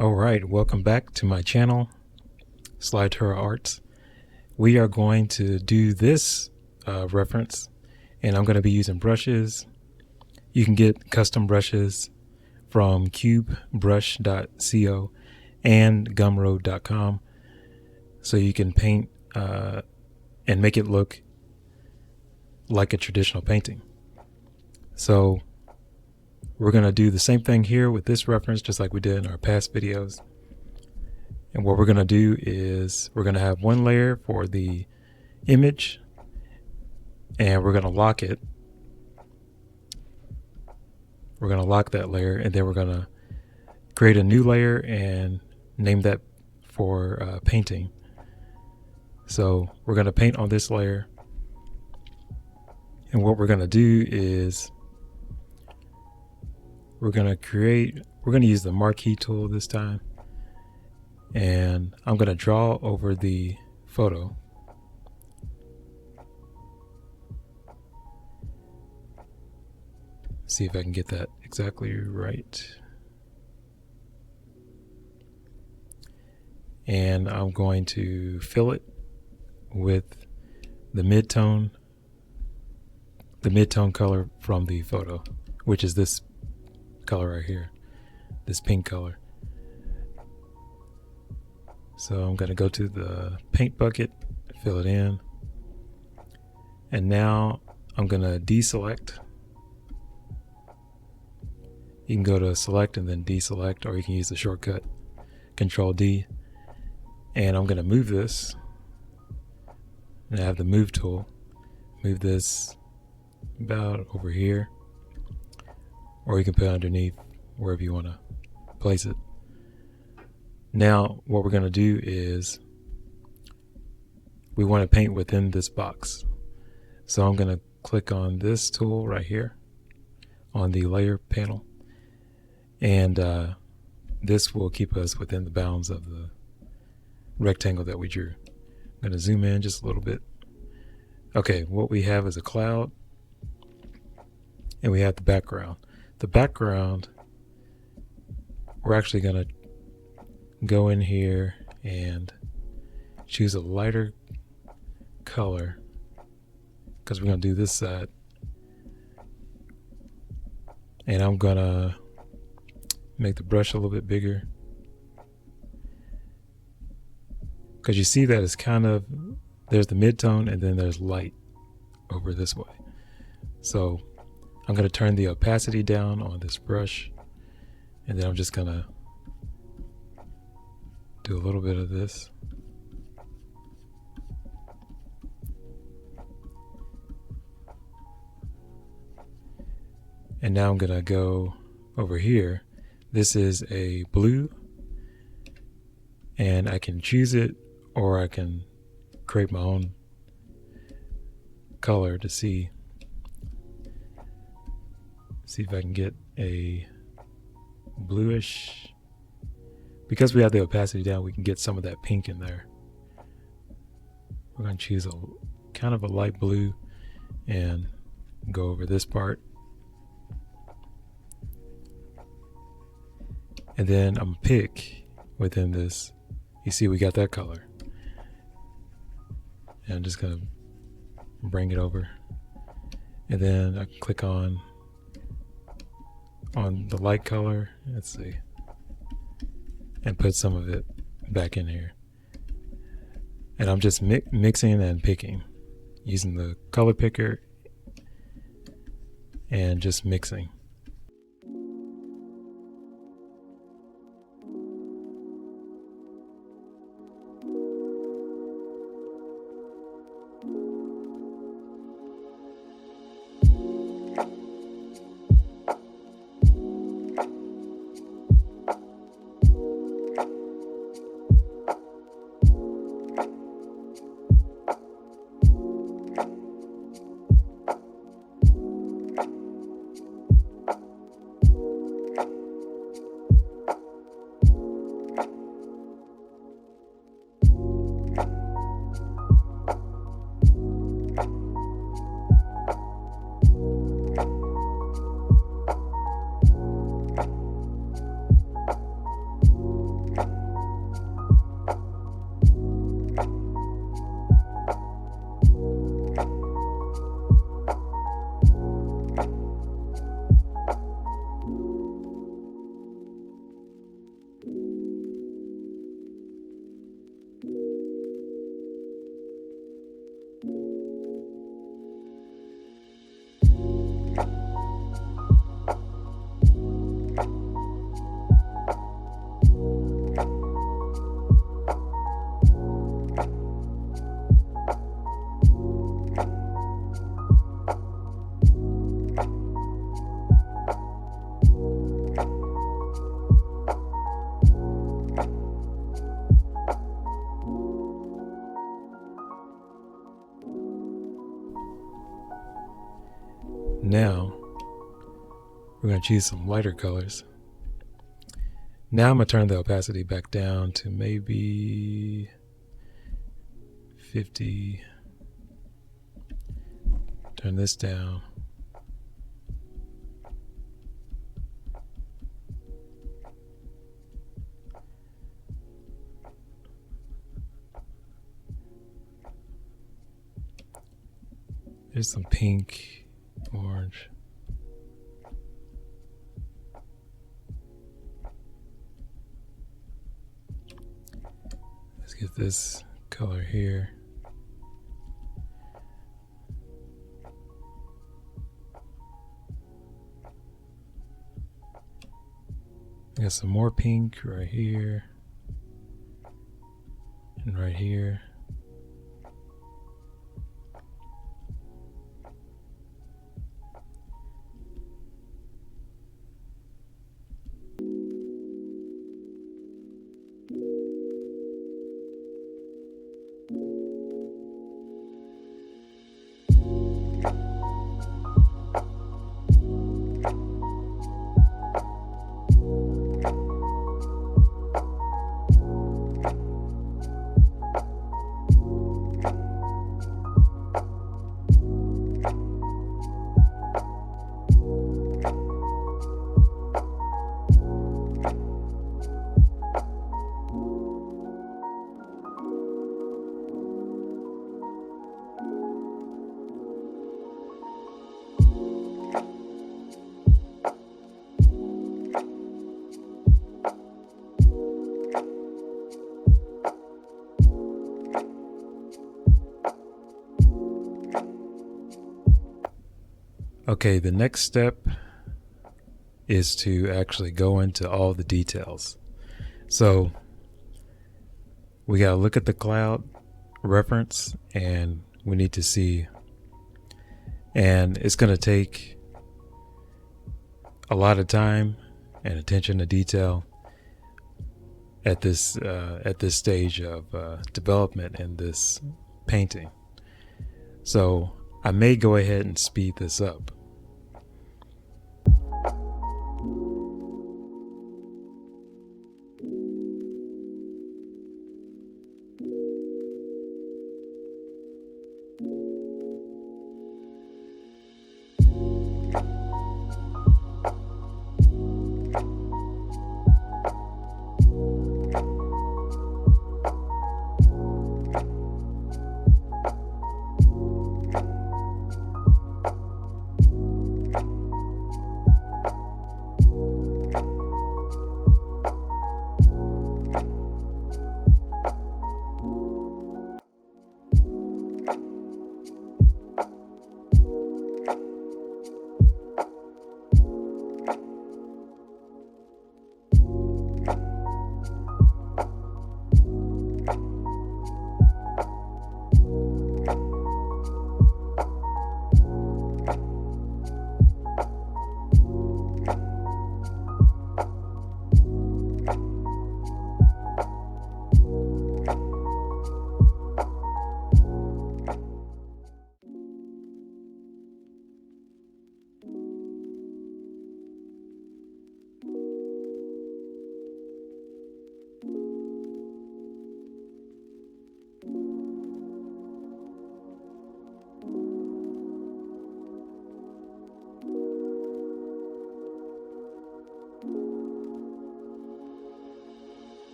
All right, welcome back to my channel, Slyratura Arts. We are going to do this reference, and I'm going to be using brushes. You can get custom brushes from cubebrush.co and gumroad.com, so you can paint and make it look like a traditional painting. So we're going to do the same thing here with this reference, just like we did in our past videos. And what we're going to do is we're going to have one layer for the image, and we're going to lock it. We're going to lock that layer, and then we're going to create a new layer and name that for painting. So we're going to paint on this layer. And what we're going to do is we're going to use the marquee tool this time. And I'm going to draw over the photo. See if I can get that exactly right. And I'm going to fill it with the mid-tone color from the photo, which is this color right here, this pink color. So I'm going to go to the paint bucket, fill it in, and now I'm going to deselect. You can go to select and then deselect, or you can use the shortcut Control D. And I'm going to move this, and I have the move tool. Move this about over here, or you can put it underneath wherever you want to place it. Now what we're going to do is we want to paint within this box. So I'm going to click on this tool right here on the layer panel, and this will keep us within the bounds of the rectangle that we drew. I'm going to zoom in just a little bit. Okay, what we have is a cloud, and we have the background. The background, we're actually going to go in here and choose a lighter color, because we're going to do this side. And I'm going to make the brush a little bit bigger, because you see that it's kind of, there's the mid-tone and then there's light over this way. So I'm going to turn the opacity down on this brush, and then I'm just going to do a little bit of this. And now I'm going to go over here. This is a blue, and I can choose it, or I can create my own color to see if I can get a bluish. Because we have the opacity down, we can get some of that pink in there. We're going to choose a kind of a light blue and go over this part. And then I'm going to pick within this. You see we got that color. And I'm just going to bring it over. And then I click on the light color. Let's see. And put some of it back in here. And I'm just mixing and picking using the color picker and just mixing. Now we're going to choose some lighter colors. Now I'm going to turn the opacity back down to maybe 50. Turn this down. There's some pink, orange. Let's get this color here. Got some more pink right here and right here. Okay, the next step is to actually go into all the details. So we got to look at the cloud reference and we need to see, and it's going to take a lot of time and attention to detail at this stage of development in this painting. So I may go ahead and speed this up.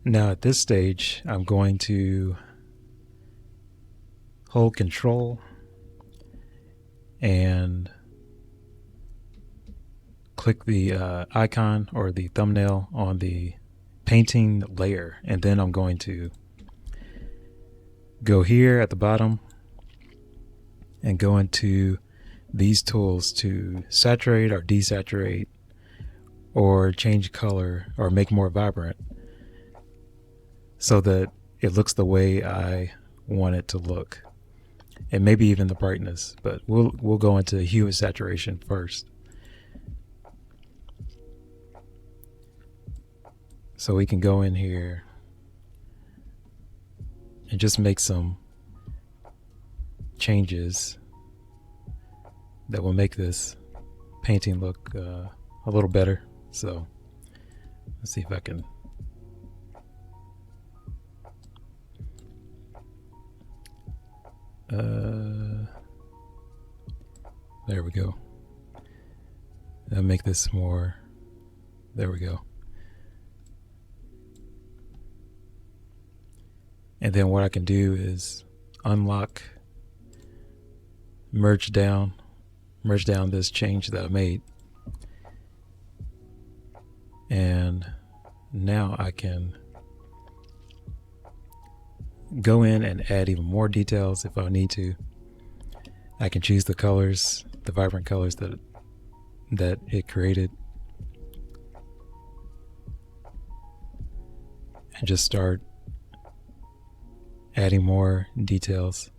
Now at this stage, I'm going to hold Control and click the icon or the thumbnail on the painting layer, and then I'm going to go here at the bottom and go into these tools to saturate or desaturate or change color or make more vibrant so that it looks the way I want it to look, and maybe even the brightness, but we'll go into hue and saturation first. So we can go in here and just make some changes that will make this painting look a little better. So let's see if I can there we go. I'll make this more, there we go. And then what I can do is unlock, merge down this change that I made. And now I can go in and add even more details if I need to. I can choose the colors, the vibrant colors that it created, and just start adding more details.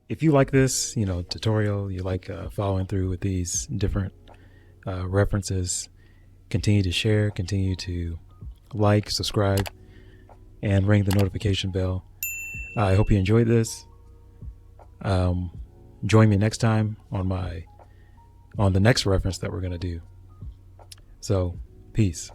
If you like this, tutorial, you like following through with these different references, continue to share, continue to like, subscribe, and ring the notification bell. I hope you enjoyed this. Join me next time on the next reference that we're going to do. So, peace.